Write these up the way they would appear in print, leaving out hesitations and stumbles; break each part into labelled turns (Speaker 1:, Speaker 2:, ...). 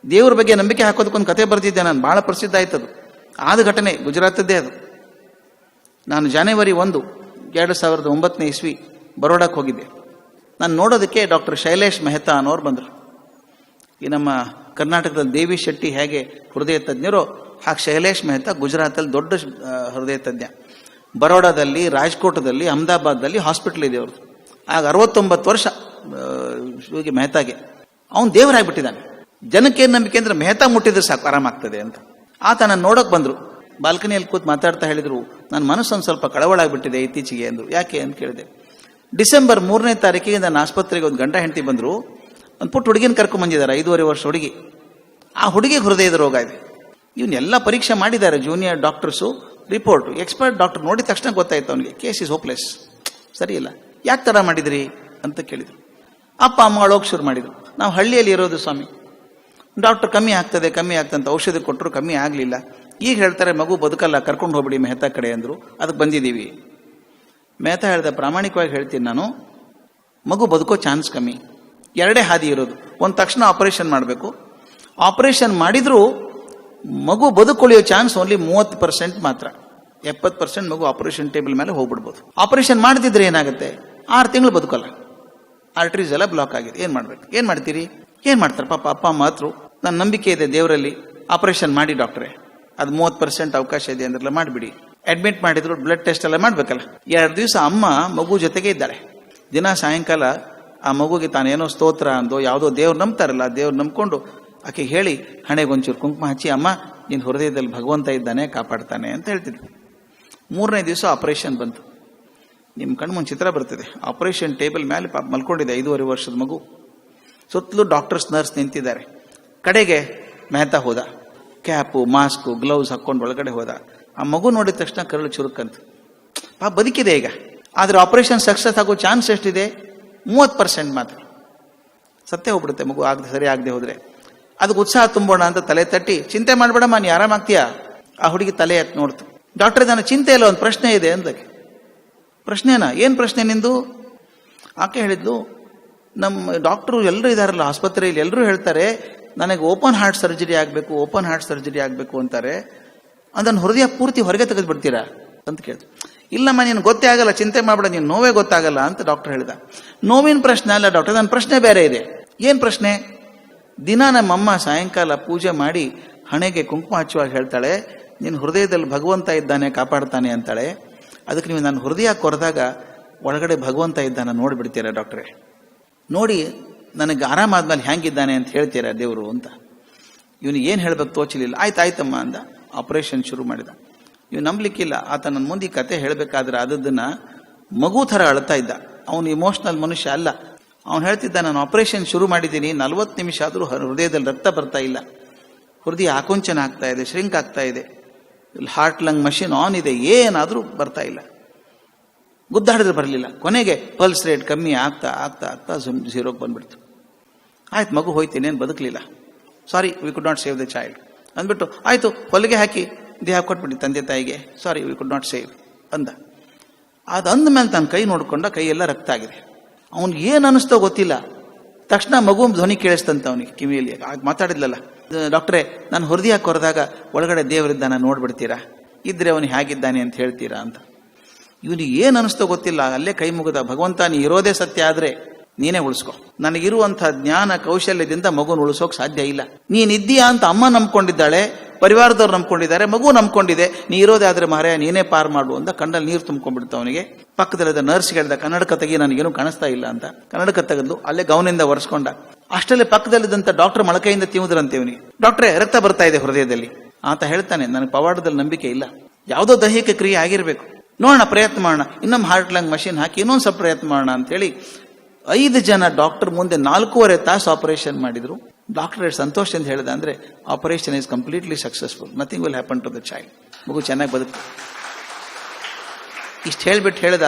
Speaker 1: ದೇವ್ರ ಬಗ್ಗೆ ನಂಬಿಕೆ ಹಾಕೋದಕ್ಕೊಂದು ಕತೆ ಬರೆದಿದ್ದೆ ನಾನು, ಭಾಳ ಪ್ರಸಿದ್ಧ ಆಯ್ತದು. ಆದ ಘಟನೆ ಗುಜರಾತದ್ದೇ ಅದು. ನಾನು ಜನವರಿ 1, 2009 ಇಸ್ವಿ ಬರೋಡಕ್ಕೆ ಹೋಗಿದ್ದೆ. ನಾನು ನೋಡೋದಕ್ಕೆ ಡಾಕ್ಟರ್ ಶೈಲೇಶ್ ಮೆಹ್ತಾ ಅನ್ನೋರು ಬಂದರು. ಈ ನಮ್ಮ ಕರ್ನಾಟಕದಲ್ಲಿ ದೇವಿ ಶೆಟ್ಟಿ ಹೇಗೆ ಹೃದಯ ತಜ್ಞರೋ ಹಾಗೆ ಶೈಲೇಶ್ ಮೆಹ್ತಾ ಗುಜರಾತಲ್ಲಿ ದೊಡ್ಡ ಹೃದಯ ತಜ್ಞ. ಬರೋಡಾದಲ್ಲಿ, ರಾಜ್ಕೋಟದಲ್ಲಿ, ಅಹಮದಾಬಾದಲ್ಲಿ ಹಾಸ್ಪಿಟಲ್ ಇದೆ ಅವ್ರದ್ದು. ಆಗ 69 ವರ್ಷ ಮೆಹ್ತಾಗೆ. ಅವನು ದೇವರಾಗ್ಬಿಟ್ಟಿದ್ದಾನೆ. ಜನಕ್ಕೇನು ನಂಬಿಕೆ ಅಂದ್ರೆ ಮೆಹ್ತಾ ಮುಟ್ಟಿದ್ರೆ ಸಾಕು ಆರಾಮಾಗ್ತದೆ ಅಂತ. ಆತ ನಾನು ನೋಡೋಕೆ ಬಂದರು. ಬಾಲ್ಕನಿಯಲ್ಲಿ ಕೂತು ಮಾತಾಡ್ತಾ ಹೇಳಿದರು, ನನ್ನ ಮನಸ್ಸೊಂದು ಸ್ವಲ್ಪ ಕಳವಳಾಗ್ಬಿಟ್ಟಿದೆ ಇತ್ತೀಚೆಗೆ ಎಂದು. ಯಾಕೆ ಅಂತ ಕೇಳಿದೆ. ಡಿಸೆಂಬರ್ 3ನೇ ತಾರೀಕಿಗೆ ನನ್ನ ಆಸ್ಪತ್ರೆಗೆ ಒಂದು ಗಂಡ ಹೆಂಡತಿ ಬಂದರು. ಒಂದು ಪುಟ್ಟ ಹುಡುಗಿನ ಕರ್ಕೊಂಡ್ಬಂದಿದ್ದಾರೆ, 5.5 ವರ್ಷ ಹುಡುಗಿ. ಆ ಹುಡುಗಿಗೆ ಹೃದಯದ ರೋಗ ಇದೆ. ಇವನ್ನೆಲ್ಲ ಪರೀಕ್ಷೆ ಮಾಡಿದ್ದಾರೆ junior doctors. Report expert doctor ನೋಡಿದ ತಕ್ಷಣ ಗೊತ್ತಾಯ್ತು ಅವನಿಗೆ ಕೇಸ್ ಇಸ್ ಹೋಪ್ಲೆಸ್, ಸರಿ ಇಲ್ಲ. ಯಾಕೆ ಥರ ಮಾಡಿದ್ರಿ ಅಂತ ಕೇಳಿದರು. ಅಪ್ಪ ಅಮ್ಮ ಅಳೋಕೆ ಶುರು ಮಾಡಿದರು. ನಾವು ಹಳ್ಳಿಯಲ್ಲಿ ಇರೋದು ಸ್ವಾಮಿ, ಡಾಕ್ಟರ್ ಕಮ್ಮಿ ಆಗ್ತದೆ ಅಂತ ಔಷಧಿ ಕೊಟ್ಟರು, ಕಮ್ಮಿ ಆಗಲಿಲ್ಲ. ಈಗ ಹೇಳ್ತಾರೆ ಮಗು ಬದುಕಲ್ಲ, ಕರ್ಕೊಂಡು ಹೋಗ್ಬಿಡಿ ಮೆಹ್ತಾ ಕಡೆ ಅಂದರು. ಅದಕ್ಕೆ ಬಂದಿದ್ದೀವಿ. ಮೆಹ್ತಾ ಹೇಳ್ದೆ, ಪ್ರಾಮಾಣಿಕವಾಗಿ ಹೇಳ್ತೀನಿ ನಾನು, ಮಗು ಬದುಕೋ ಚಾನ್ಸ್ ಕಮ್ಮಿ. 2 ಹಾದಿ ಇರೋದು. ಒಂದು ತಕ್ಷಣ ಆಪರೇಷನ್ ಮಾಡಬೇಕು. ಆಪರೇಷನ್ ಮಾಡಿದರೂ ಮಗು ಬದುಕೊಳ್ಳಿಯೋ ಚಾನ್ಸ್ ಓನ್ಲಿ 30% ಮಾತ್ರ. 70% ಮಗು ಆಪರೇಷನ್ ಟೇಬಲ್ ಮೇಲೆ ಹೋಗ್ಬಿಡ್ಬೋದು. ಆಪರೇಷನ್ ಮಾಡದಿದ್ರೆ ಏನಾಗುತ್ತೆ, 6 ತಿಂಗಳು ಬದುಕಲ್ಲ. ಆರ್ಟ್ರೀಸ್ ಎಲ್ಲ ಬ್ಲಾಕ್ ಆಗಿದೆ. ಏನು ಮಾಡ್ಬೇಕು? ಏನು ಮಾಡ್ತೀರಿ? ಏನು ಮಾಡ್ತಾರೆ ಪಾಪ ಅಪ್ಪ ಅಮ್ಮ ಹತ್ರ. ನನ್ನ ನಂಬಿಕೆ ಇದೆ ದೇವರಲ್ಲಿ, ಆಪರೇಷನ್ ಮಾಡಿ ಡಾಕ್ಟ್ರೆ, ಅದು 30% ಅವಕಾಶ ಇದೆ ಅಂದ್ರಲ್ಲ, ಮಾಡಿಬಿಡಿ. ಅಡ್ಮಿಟ್ ಮಾಡಿದ್ರು, ಬ್ಲಡ್ ಟೆಸ್ಟ್ ಎಲ್ಲ ಮಾಡ್ಬೇಕಲ್ಲ. 2 ದಿವಸ ಅಮ್ಮ ಮಗು ಜೊತೆಗೆ ಇದ್ದಾಳೆ. ದಿನ ಸಾಯಂಕಾಲ ಆ ಮಗುಗೆ ತಾನೇನೋ ಸ್ತೋತ್ರ ಅಂದೋ ಯಾವುದೋ ದೇವ್ರು ನಂಬ್ತಾರಲ್ಲ, ದೇವ್ರು ನಂಬ್ಕೊಂಡು ಆಕೆ ಹೇಳಿ ಹಣೆಗೊಂಚೂರು ಕುಂಕುಮ ಹಚ್ಚಿ, ಅಮ್ಮ ನಿನ್ನ ಹೃದಯದಲ್ಲಿ ಭಗವಂತ ಇದ್ದಾನೆ, ಕಾಪಾಡ್ತಾನೆ ಅಂತ ಹೇಳ್ತಿದ್ವಿ. 3ನೇ ದಿವಸ ಆಪರೇಷನ್ ಬಂತು. ನಿಮ್ಮ ಕಣ್ಮುಂದೆ ಚಿತ್ರ ಬರ್ತದೆ. ಆಪರೇಷನ್ ಟೇಬಲ್ ಮೇಲೆ ಪಾಪ ಮಲ್ಕೊಂಡಿದೆ 5.5 ವರ್ಷದ ಮಗು. ಸುತ್ತಲೂ ಡಾಕ್ಟರ್ಸ್ ನರ್ಸ್ ನಿಂತಿದ್ದಾರೆ. ಕಡೆಗೆ ಮೆಹ್ತಾ ಹೋದ. ಕ್ಯಾಪು ಮಾಸ್ಕು ಗ್ಲೌಸ್ ಹಾಕ್ಕೊಂಡು ಒಳಗಡೆ ಹೋದ. ಆ ಮಗು ನೋಡಿದ ತಕ್ಷಣ ಕರಳು ಚುರುಕಂತ. ಪಾಪ ಬದುಕಿದೆ ಈಗ. ಆದರೆ ಆಪರೇಷನ್ ಸಕ್ಸಸ್ ಆಗೋ ಚಾನ್ಸ್ ಎಷ್ಟಿದೆ? 30% ಮಾತ್ರ. ಸತ್ತೇ ಹೋಗ್ಬಿಡುತ್ತೆ ಮಗು ಸರಿ ಆಗದೆ ಹೋದ್ರೆ. ಅದಕ್ಕೆ ಉತ್ಸಾಹ ತುಂಬೋಣ ಅಂತ ತಲೆ ತಟ್ಟಿ, ಚಿಂತೆ ಮಾಡ್ಬೇಡಮ್ಮ ನೀ ಆರಾಮಾಗ್ತೀಯಾ. ಆ ಹುಡುಗಿ ತಲೆ ಎತ್ತು ನೋಡ್ತು. ಡಾಕ್ಟ್ರೇ ನನ್ನ ಚಿಂತೆ ಇಲ್ಲ, ಒಂದು ಪ್ರಶ್ನೆ ಇದೆ ಅಂದಕ್ಕೆ. ಪ್ರಶ್ನೆನಾ? ಏನು ಪ್ರಶ್ನೆ ನಿಂದು? ಆಕೆ ಹೇಳಿದ್ಲು, ನಮ್ಮ ಡಾಕ್ಟ್ರು ಎಲ್ಲರೂ ಇದಾರಲ್ಲ ಆಸ್ಪತ್ರೆಯಲ್ಲಿ, ಎಲ್ಲರೂ ಹೇಳ್ತಾರೆ ನನಗೆ ಓಪನ್ ಹಾರ್ಟ್ ಸರ್ಜರಿ ಆಗಬೇಕು ಅಂತಾರೆ. ಅದನ್ನು ಹೃದಯ ಪೂರ್ತಿ ಹೊರಗೆ ತೆಗೆದು ಬಿಡ್ತೀರಾ ಅಂತ ಕೇಳಿದ್ರು. ಇಲ್ಲಮ್ಮ ನೀನು ಗೊತ್ತೇ ಆಗಲ್ಲ, ಚಿಂತೆ ಮಾಡಬೇಡ, ನೀನು ನೋವೇ ಗೊತ್ತಾಗಲ್ಲ ಅಂತ ಡಾಕ್ಟರ್ ಹೇಳಿದ. ನೋವಿನ ಪ್ರಶ್ನೆ ಅಲ್ಲ ಡಾಕ್ಟರ್, ನನ್ನ ಪ್ರಶ್ನೆ ಬೇರೆ ಇದೆ. ಏನು ಪ್ರಶ್ನೆ? ದಿನ ನಮ್ಮಮ್ಮ ಸಾಯಂಕಾಲ ಪೂಜೆ ಮಾಡಿ ಹಣೆಗೆ ಕುಂಕುಮ ಹಚ್ಚುವಾಗ ಹೇಳ್ತಾಳೆ, ನಿನ್ನ ಹೃದಯದಲ್ಲಿ ಭಗವಂತ ಇದ್ದಾನೆ, ಕಾಪಾಡ್ತಾನೆ ಅಂತಾಳೆ. ಅದಕ್ಕೆ ನೀವು ನನ್ನ ಹೃದಯ ಕೊರೆದಾಗ ಒಳಗಡೆ ಭಗವಂತ ಇದ್ದಾನೆ ನೋಡಿಬಿಡ್ತೀರಾ ಡಾಕ್ಟ್ರೇ. ನೋಡಿ ನನಗೆ ಆರಾಮಾದ್ಮೇಲೆ ಹೆಂಗಿದ್ದಾನೆ ಅಂತ ಹೇಳ್ತೀರಾ ದೇವರು ಅಂತ. ಇವನಿಗೆ ಏನು ಹೇಳ್ಬೇಕು ತೋಚಲಿಲ್ಲ. ಆಯ್ತಮ್ಮ ಅಂದ. ಆಪರೇಷನ್ ಶುರು ಮಾಡಿದ. ಇವ್ ನಂಬಲಿಕ್ಕಿಲ್ಲ. ಆತ ನನ್ನ ಮುಂದೆ ಕತೆ ಹೇಳಬೇಕಾದ್ರೆ ಅದನ್ನ ಮಗು ಥರ ಅಳ್ತಾ ಇದ್ದ. ಅವನು ಇಮೋಷನಲ್ ಮನುಷ್ಯ ಅಲ್ಲ. ಅವನು ಹೇಳ್ತಿದ್ದ, ನಾನು ಆಪರೇಷನ್ ಶುರು ಮಾಡಿದ್ದೀನಿ, 40 ನಿಮಿಷ ಆದರೂ ಹೃದಯದಲ್ಲಿ ರಕ್ತ ಬರ್ತಾ ಇಲ್ಲ, ಹೃದಯ ಆಕುಂಚನ ಆಗ್ತಾ ಇದೆ, ಶ್ರಿಂಕ್ ಆಗ್ತಾ ಇದೆ, ಹಾರ್ಟ್ ಲಂಗ್ ಮಷಿನ್ ಆನ್ ಇದೆ, ಏನಾದರೂ ಬರ್ತಾ ಇಲ್ಲ. ಗುದ್ದಾಡಿದ್ರೆ ಬರಲಿಲ್ಲ. ಕೊನೆಗೆ ಪಲ್ಸ್ ರೇಟ್ ಕಮ್ಮಿ ಆಗ್ತಾ ಆಗ್ತಾ ಆಗ್ತಾ 0ಗೆ ಬಂದ್ಬಿಡ್ತು. ಆಯ್ತು ಮಗು ಹೋಯ್ತು, ಇನ್ನೇನು ಬದುಕಲಿಲ್ಲ. Sorry we could not save the child ಅಂದ್ಬಿಟ್ಟು ಆಯಿತು ಹೊಲಿಗೆ ಹಾಕಿ ದೇಹ ಕೊಟ್ಬಿಟ್ಟು ತಂದೆ ತಾಯಿಗೆ, sorry we could not save ಅಂದ. ಅದು ಅಂದಮೇಲೆ ತನ್ನ ಕೈ ನೋಡ್ಕೊಂಡ, ಕೈಯೆಲ್ಲ ರಕ್ತ ಆಗಿದೆ. ಅವ್ನಿಗೆ ಏನು ಅನ್ನಿಸ್ತೋ ಗೊತ್ತಿಲ್ಲ. ತಕ್ಷಣ ಮಗು ಧ್ವನಿ ಕೇಳಿಸ್ತಂತ ಅವನಿಗೆ ಕಿವಿಯಲ್ಲಿ. ಮಾತಾಡಿದ್ಲಲ್ಲ, ಡಾಕ್ಟ್ರೇ ನಾನು ಹೃದಯ ಕೊರೆದಾಗ ಒಳಗಡೆ ದೇವರಿದ್ದಾನ ನೋಡ್ಬಿಡ್ತೀರಾ, ಇದ್ರೆ ಅವನಿಗೆ ಹೇಗಿದ್ದಾನೆ ಅಂತ ಹೇಳ್ತೀರಾ ಅಂತ. ಇವನಿಗೆ ಏನು ಅನ್ನಿಸ್ತೋ ಗೊತ್ತಿಲ್ಲ. ಅಲ್ಲೇ ಕೈ ಮುಗಿದ, ಭಗವಂತ ನೀ ಇರೋದೇ ಸತ್ಯ ಆದ್ರೆ ನೀನೇ ಉಳಿಸ್ಕೊ. ನನಗಿರುವಂಥ ಜ್ಞಾನ ಕೌಶಲ್ಯದಿಂದ ಮಗುನ ಉಳಿಸೋಕೆ ಸಾಧ್ಯ ಇಲ್ಲ. ನೀನಿದ್ದೀಯಾ ಅಂತ ಅಮ್ಮ ನಂಬ್ಕೊಂಡಿದ್ದಾಳೆ, ಪರಿವಾರದವ್ರು ನಂಬ್ಕೊಂಡಿದ್ದಾರೆ, ಮಗು ನಂಬ್ಕೊಂಡಿದೆ. ನೀ ಇರೋದೇ ಆದ್ರೆ ಮಹಾರಾಯ ನೀನೇ ಪಾರ್ ಮಾಡು ಅಂತ ಕಣ್ಣಲ್ಲಿ ನೀರು ತುಂಬ್ಕೊಂಡ್ಬಿಡ್ತು ಅವನಿಗೆ. ಪಕ್ಕದಲ್ಲಿದ್ದ ನರ್ಸ್ ಹೇಳಿದ, ಕನ್ನಡಕ ತೆಗಿ, ನನಗೇನು ಕಾಣಿಸ್ತಾ ಇಲ್ಲ ಅಂತ. ಕನ್ನಡಕ ತೆಗೆದ್ಲು, ಅಲ್ಲೇ ಗೌನಿಂದ ಒರೆಸ್ಕೊಂಡ. ಅಷ್ಟಲ್ಲೇ ಪಕ್ಕದಲ್ಲಿದ್ದಂಥ ಡಾಕ್ಟರ್ ಮೊಳಕೈಯಿಂದ ತಿಂದ್ರಂತೆ ಇವನಿಗೆ. ಡಾಕ್ಟ್ರೇ ರಕ್ತ ಬರ್ತಾ ಇದೆ ಹೃದಯದಲ್ಲಿ. ಆತ ಹೇಳ್ತಾನೆ, ನನಗೆ ಪವಾಡದಲ್ಲಿ ನಂಬಿಕೆ ಇಲ್ಲ, ಯಾವುದೋ ದೈಹಿಕ ಕ್ರಿಯೆ ಆಗಿರ್ಬೇಕು, ನೋಡೋಣ ಪ್ರಯತ್ನ ಮಾಡೋಣ, ಇನ್ನೊಮ್ಮೆ ಹಾರ್ಟ್ ಲಂಗ್ ಮಷಿನ್ ಹಾಕಿ ಇನ್ನೊಂದು ಸ್ವಲ್ಪ ಪ್ರಯತ್ನ ಮಾಡೋಣ ಅಂತೇಳಿ 5 ಜನ ಡಾಕ್ಟರ್ ಮುಂದೆ 4.5 ತಾಸು ಆಪರೇಷನ್ ಮಾಡಿದ್ರು. ಡಾಕ್ಟರ್ ಎಷ್ಟು ಸಂತೋಷದಿಂದ ಹೇಳಿದ ಅಂದ್ರೆ, operation is completely successful, nothing will happen to the child. ಮಗು ಚೆನ್ನಾಗಿ ಬದುಕು. ಇಷ್ಟು ಹೇಳ್ಬಿಟ್ಟು ಹೇಳ್ದ,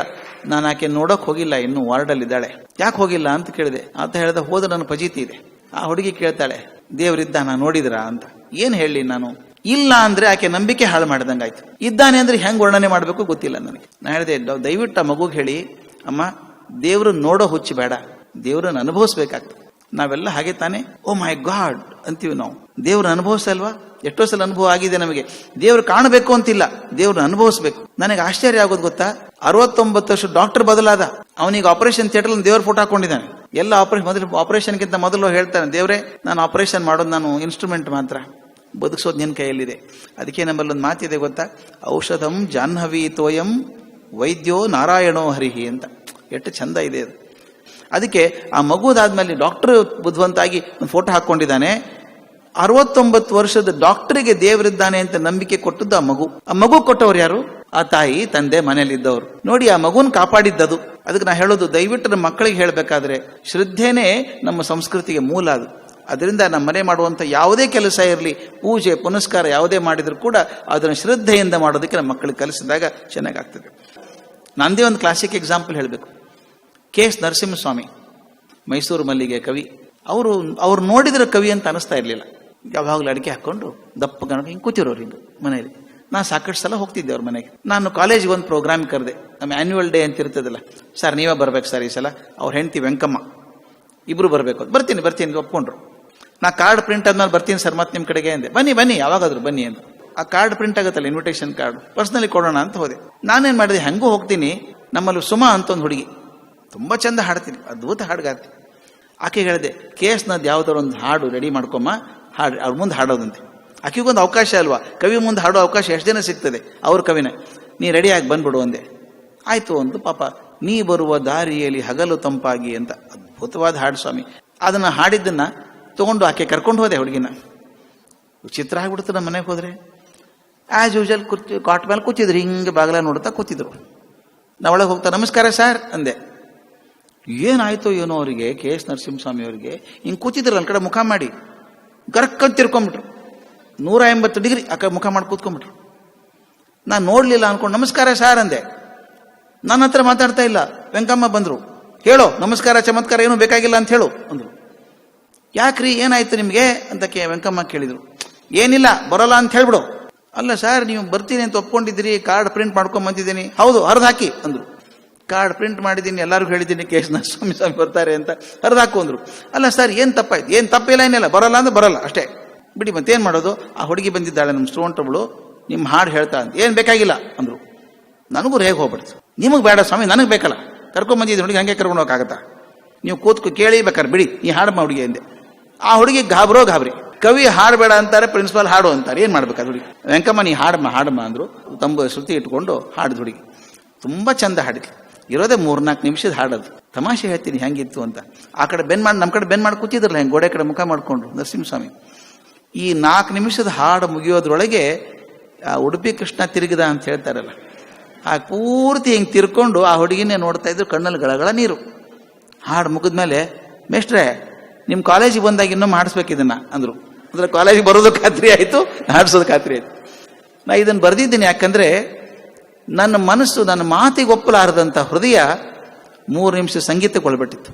Speaker 1: ನಾನು ಆಕೆ ನೋಡೋಕೆ ಹೋಗಿಲ್ಲ, ಇನ್ನೂ ವಾರ್ಡಲ್ಲಿದ್ದಾಳೆ. ಯಾಕೆ ಹೋಗಿಲ್ಲ ಅಂತ ಕೇಳಿದೆ. ಆತ ಹೇಳ್ದ, ಹೋದ್ರೆ ನನ್ನ ಫಜೀತಿ ಇದೆ. ಆ ಹುಡುಗಿ ಕೇಳ್ತಾಳೆ, ದೇವರಿದ್ದ ನಾನು ನೋಡಿದ್ರಾ ಅಂತ. ಏನು ಹೇಳಿ ನಾನು? ಇಲ್ಲ ಅಂದ್ರೆ ಆಕೆ ನಂಬಿಕೆ ಹಾಳು ಮಾಡ್ದಂಗಾಯ್ತು. ಇದ್ದಾನೆ ಅಂದ್ರೆ ಹೆಂಗ್ ವರ್ಣನೆ ಮಾಡಬೇಕು ಗೊತ್ತಿಲ್ಲ ನನಗೆ. ನಾನು ಹೇಳಿದೆ, ದಯವಿಟ್ಟು ಆ ಮಗುಗೆ ಹೇಳಿ, ಅಮ್ಮ ದೇವ್ರನ್ನ ನೋಡೋ ಹುಚ್ಚು ಬೇಡ, ದೇವ್ರನ್ನ ಅನುಭವಿಸ್ಬೇಕಾಗ್ತದೆ. ನಾವೆಲ್ಲ ಹಾಗೆ ತಾನೆ, ಓ ಮೈ ಗಾಡ್ ಅಂತೀವಿ ನಾವು. ದೇವ್ರನ್ನ ಅನುಭವಿಸಲ್ವಾ? ಎಷ್ಟೋ ಸಲ ಅನುಭವ ಆಗಿದೆ ನಮಗೆ. ದೇವ್ರು ಕಾಣಬೇಕು ಅಂತಿಲ್ಲ, ದೇವ್ರನ್ನ ಅನುಭವಿಸ್ಬೇಕು. ನನಗೆ ಆಶ್ಚರ್ಯ ಆಗೋದು ಗೊತ್ತಾ, 69 ವರ್ಷ ಡಾಕ್ಟರ್ ಬದಲಾದ. ಅವನಿಗೆ ಆಪರೇಷನ್ ಥಿಯೇಟರ್ ದೇವ್ರ ಫೋಟೋ ಹಾಕೊಂಡಿದ್ದಾನೆ. ಎಲ್ಲ ಆಪರೇಷನ್ಗಿಂತ ಮೊದಲು ಹೇಳ್ತಾನೆ, ದೇವ್ರೆ ನಾನು ಆಪರೇಷನ್ ಮಾಡೋದು ನಾನು ಇನ್ಸ್ಟ್ರೂಮೆಂಟ್ ಮಾತ್ರ, ಬದುಕಿಸೋದು ನಿನ್ನ ಕೈಯಲ್ಲಿದೆ. ಅದಕ್ಕೆ ನಮ್ಮಲ್ಲಿ ಒಂದು ಮಾತಿದೆ ಗೊತ್ತಾ, ಔಷಧಂ ಜಾಹ್ನವಿ ತೋಯಂ ವೈದ್ಯೋ ನಾರಾಯಣೋ ಹರಿಹಿ ಅಂತ. ಎಷ್ಟು ಚಂದ ಇದೆ ಅದು. ಅದಕ್ಕೆ ಆ ಮಗುದಾದ್ಮೇಲೆ ಡಾಕ್ಟರ್ ಬುದ್ಧಿವಂತಾಗಿ ಒಂದು ಫೋಟೋ ಹಾಕೊಂಡಿದ್ದಾನೆ. 69 ವರ್ಷದ ಡಾಕ್ಟರಿಗೆ ದೇವರಿದ್ದಾನೆ ಅಂತ ನಂಬಿಕೆ ಕೊಟ್ಟದ್ದು ಆ ಮಗು. ಆ ಮಗು ಕೊಟ್ಟವ್ರು ಯಾರು? ಆ ತಾಯಿ ತಂದೆ ಮನೇಲಿದ್ದವರು. ನೋಡಿ, ಆ ಮಗುನ್ ಕಾಪಾಡಿದ್ದದು. ಅದಕ್ಕೆ ನಾ ಹೇಳೋದು, ದಯವಿಟ್ಟು ನಮ್ಮ ಮಕ್ಕಳಿಗೆ ಹೇಳಬೇಕಾದ್ರೆ, ಶ್ರದ್ಧೆನೇ ನಮ್ಮ ಸಂಸ್ಕೃತಿಗೆ ಮೂಲ. ಅದು ಅದರಿಂದ ನಮ್ಮ ಮನೆ ಮಾಡುವಂಥ ಯಾವುದೇ ಕೆಲಸ ಇರಲಿ, ಪೂಜೆ ಪುನಸ್ಕಾರ ಯಾವುದೇ ಮಾಡಿದ್ರು ಕೂಡ ಅದನ್ನು ಶ್ರದ್ಧೆಯಿಂದ ಮಾಡೋದಕ್ಕೆ ನಮ್ಮ ಮಕ್ಕಳಿಗೆ ಕಲಿಸಿದಾಗ ಚೆನ್ನಾಗಾಗ್ತದೆ. ನಂದೇ ಒಂದು ಕ್ಲಾಸಿಕ್ ಎಕ್ಸಾಂಪಲ್ ಹೇಳಬೇಕು. KS ನರಸಿಂಹಸ್ವಾಮಿ, ಮೈಸೂರು ಮಲ್ಲಿಗೆ ಕವಿ. ಅವ್ರು ನೋಡಿದ್ರೆ ಕವಿ ಅಂತ ಅನಿಸ್ತಾ ಇರಲಿಲ್ಲ. ಯಾವಾಗಲೂ ಅಡಿಕೆ ಹಾಕ್ಕೊಂಡು ದಪ್ಪ ಗಣಕ ಹಿಂಗೆ ಕೂತಿರೋರು ಹಿಂಗೆ ಮನೇಲಿ. ನಾನು ಸಾಕಷ್ಟು ಸಲ ಹೋಗ್ತಿದ್ದೆ ಅವ್ರ ಮನೆಗೆ. ನಾನು ಕಾಲೇಜಿಗೆ ಒಂದು ಪ್ರೋಗ್ರಾಮ್ ಕರೆದೆ, ನಮ್ಮ ಆ್ಯನ್ಯುವಲ್ ಡೇ ಅಂತ ಇರ್ತದಲ್ಲ. ಸರ್ ನೀವೇ ಬರ್ಬೇಕು ಸರ್ ಈ ಸಲ. ಅವ್ರ ಹೆಂಡತಿ ವೆಂಕಮ್ಮ ಇಬ್ರು ಬರಬೇಕು. ಬರ್ತೀನಿ ಒಪ್ಕೊಂಡ್ರು. ನಾ ಕಾರ್ಡ್ ಪ್ರಿಂಟ್ ಆದ್ಮೇಲೆ ಬರ್ತೀನಿ ಸರ್ ಮತ್ತೆ ನಿಮ್ಮ ಕಡೆಗೆ ಅಂದೆ. ಬನ್ನಿ ಯಾವಾಗಾದ್ರು ಬನ್ನಿ ಅಂತ. ಆ ಕಾರ್ಡ್ ಪ್ರಿಂಟ್ ಆಗುತ್ತಲ್ಲ, ಇನ್ವಿಟೇಷನ್ ಕಾರ್ಡ್, ಪರ್ಸ್ನಲಿ ಕೊಡೋಣ ಅಂತ ಹೋದೆ. ನಾನೇನು ಮಾಡಿದೆ, ಹೆಂಗೂ ಹೋಗ್ತೀನಿ. ನಮ್ಮಲ್ಲಿ ಸುಮಾ ಅಂತ ಒಂದು ಹುಡುಗಿ, ತುಂಬ ಚಂದ ಹಾಡ್ತೀನಿ, ಅದ್ಭುತ ಹಾಡುಗಾರ್ತಿ. ಆಕೆಗೆ ಹೇಳಿದೆ, KS ನದ್ದು ಯಾವುದಾದ್ರು ಒಂದು ಹಾಡು ರೆಡಿ ಮಾಡ್ಕೊಮ್ಮ, ಹಾಡು ಅವ್ರ ಮುಂದೆ ಹಾಡೋದಂತೆ. ಆಕೆಗೊಂದು ಅವಕಾಶ ಅಲ್ವಾ, ಕವಿ ಮುಂದೆ ಹಾಡೋ ಅವಕಾಶ ಎಷ್ಟು ಜನ ಸಿಗ್ತದೆ? ಅವ್ರ ಕವಿನ ನೀ ರೆಡಿಯಾಗಿ ಬಂದ್ಬಿಡು ಅಂದೆ. ಆಯ್ತು ಒಂದು ಪಾಪ, ನೀ ಬರುವ ದಾರಿಯಲ್ಲಿ ಹಗಲು ತಂಪಾಗಿ ಅಂತ ಅದ್ಭುತವಾದ ಹಾಡು ಸ್ವಾಮಿ. ಅದನ್ನು ಹಾಡಿದ್ದನ್ನ ತಗೊಂಡು ಆಕೆ ಕರ್ಕೊಂಡು ಹೋದೆ ಹುಡುಗಿನ. ವಿಚಿತ್ರ ಆಗ್ಬಿಡ್ತು. ನಮ್ಮ ಮನೆಗೆ ಹೋದ್ರೆ ಆ್ಯಸ್ ಯೂಶಲ್ ಕಾಟ್ ಮೇಲೆ ಕೂತಿದ್ರು, ಹಿಂಗೆ ಬಾಗಲ ನೋಡ್ತಾ ಕೂತಿದ್ರು. ನಾ ಒಳಗೆ ಹೋಗ್ತಾ ನಮಸ್ಕಾರ ಸರ್ ಅಂದೆ. ಏನಾಯ್ತೋ ಏನೋ ಅವರಿಗೆ, KS ನರಸಿಂಹಸ್ವಾಮಿ ಅವರಿಗೆ ಹಿಂಗೆ ಕೂತಿದ್ರು ನನ್ನ ಕಡೆ ಮುಖ ಮಾಡಿ, ಗರಕ್ಕಂತ ತಿರ್ಕೊಂಡ್ಬಿಟ್ರು. 180 ಡಿಗ್ರಿ ಆ ಕಡೆ ಮುಖ ಮಾಡಿ ಕೂತ್ಕೊಂಡ್ಬಿಟ್ರು. ನಾನು ನೋಡ್ಲಿಲ್ಲ ಅನ್ಕೊಂಡು ನಮಸ್ಕಾರ ಸಾರ್ ಅಂದೆ. ನನ್ನ ಹತ್ರ ಮಾತಾಡ್ತಾ ಇಲ್ಲ. ವೆಂಕಮ್ಮ ಬಂದ್ರು, ಹೇಳೋ ನಮಸ್ಕಾರ ಚಮತ್ಕಾರ ಏನೂ ಬೇಕಾಗಿಲ್ಲ ಅಂತ ಹೇಳು ಅಂದ್ರು. ಯಾಕ್ರಿ ಏನಾಯ್ತು ನಿಮ್ಗೆ ಅಂತ ವೆಂಕಮ್ಮ ಕೇಳಿದ್ರು. ಏನಿಲ್ಲ, ಬರೋಲ್ಲ ಅಂತ ಹೇಳ್ಬಿಡು. ಅಲ್ಲ ಸರ್, ನೀವು ಬರ್ತೀನಿ ಅಂತ ಒಪ್ಕೊಂಡಿದ್ದೀರಿ, ಕಾರ್ಡ್ ಪ್ರಿಂಟ್ ಮಾಡ್ಕೊಂಡ್ ಬಂದಿದ್ದೀನಿ. ಹೌದು, ಹರಿದು ಹಾಕಿ ಅಂದ್ರು. ಕಾರ್ಡ್ ಪ್ರಿಂಟ್ ಮಾಡಿದ್ದೀನಿ, ಎಲ್ಲರಿಗೂ ಹೇಳಿದ್ದೀನಿ KS ನರಸಿಂಹಸ್ವಾಮಿ ಬರ್ತಾರೆ ಅಂತ, ಹರಿದು ಹಾಕು ಅಂದ್ರು. ಅಲ್ಲ ಸರ್, ಏನ್ ತಪ್ಪಾಯ್ತು? ಏನ್ ತಪ್ಪಿಲ್ಲ, ಏನಿಲ್ಲ, ಬರೋಲ್ಲ ಅಂದ್ರೆ ಬರೋಲ್ಲ ಅಷ್ಟೇ, ಬಿಡಿ ಮತ್ತೇನ್ ಮಾಡೋದು. ಆ ಹುಡುಗಿ ಬಂದಿದ್ದಾಳೆ ನಮ್ಮ ಸ್ಟೂಡೆಂಟ್ ಒಬ್ಳು, ನಿಮ್ಮ ಹಾಡು ಹೇಳ್ತಾ ಅಂತ. ಏನ್ ಬೇಕಾಗಿಲ್ಲ ಅಂದ್ರು. ನನಗೂ ರೇಗ್ ಹೋಗ್ಬಿಡ್ತು. ನಿಮಗೆ ಬೇಡ ಸ್ವಾಮಿ, ನನಗೆ ಬೇಕಲ್ಲ, ಕರ್ಕೊಂಡ್ ಬಂದಿದ್ದೀನಿ ಹುಡುಗಿ, ಹಂಗೆ ಕರ್ಕೊಂಡು ಹೋಗಕ್ಕಾಗತ್ತಾ? ನೀವು ಕೂತ್ಕೊ ಕೇಳಿ ಬೇಕಾರೆ ಬಿಡಿ, ನೀ ಹಾಡಮ್ಮ ಹುಡುಗಿ ಅಂದೆ. ಆ ಹುಡುಗಿ ಗಾಬರಿ. ಕವಿ ಹಾಡಬೇಡ ಅಂತಾರೆ, ಪ್ರಿನ್ಸಿಪಾಲ್ ಹಾಡು ಅಂತಾರೆ, ಏನ್ ಮಾಡ್ಬೇಕಾದ್ರೆ ಹುಡುಗಿ. ವೆಂಕಮ್ಮ ನೀ ಹಾಡಮ್ಮ ಅಂದ್ರು. ತಂಬ ಶ್ರುತಿ ಇಟ್ಕೊಂಡು ಹಾಡಿದ ಹುಡುಗಿ ತುಂಬಾ ಚಂದ ಹಾಡಿದ್ಲು. ಇರೋದೇ 3-4 ನಿಮಿಷದ ಹಾಡೋದು. ತಮಾಷೆ ಹೇಳ್ತೀನಿ ಹೆಂಗಿತ್ತು ಅಂತ. ಆ ಕಡೆ ನಮ್ಮ ಕಡೆ ಬೆನ್ ಮಾಡಿ ಕೂತಿದ್ರಲ್ಲ, ಹೆಂಗೆ ಗೋಡೆ ಕಡೆ ಮುಖ ಮಾಡ್ಕೊಂಡು ನರಸಿಂಹಸ್ವಾಮಿ. ಈ 4 ನಿಮಿಷದ ಹಾಡು ಮುಗಿಯೋದ್ರೊಳಗೆ ಆ ಉಡುಪಿ ಕೃಷ್ಣ ತಿರುಗಿದ ಅಂತ ಹೇಳ್ತಾರಲ್ಲ, ಆ ಪೂರ್ತಿ ಹಿಂಗೆ ತಿರ್ಕೊಂಡು ಆ ಹುಡುಗಿನೇ ನೋಡ್ತಾ ಇದ್ರು, ಕಣ್ಣಲ್ಲಿ ಗಳಗಳ ನೀರು. ಹಾಡು ಮುಗಿದ್ಮೇಲೆ, ಮೇಷ್ಟ್ರೆ ನಿಮ್ಮ ಕಾಲೇಜಿಗೆ ಬಂದಾಗ ಇನ್ನೊಮ್ಮೆ ಹಾಡಿಸ್ಬೇಕು ಇದನ್ನ ಅಂದ್ರು. ಅಂದ್ರೆ ಕಾಲೇಜಿಗೆ ಬರೋದು ಖಾತ್ರಿ ಆಯ್ತು, ಹಾಡಿಸೋದು ಖಾತ್ರಿ ಆಯ್ತು. ನಾ ಇದನ್ನು ಬರೆದಿದ್ದೀನಿ ಯಾಕಂದ್ರೆ ನನ್ನ ಮನಸ್ಸು, ನನ್ನ ಮಾತಿಗೆ ಒಪ್ಪಲಾರದಂಥ ಹೃದಯ 3 ನಿಮಿಷ ಸಂಗೀತಕ್ಕೆ ಒಳಬಿಟ್ಟಿತ್ತು.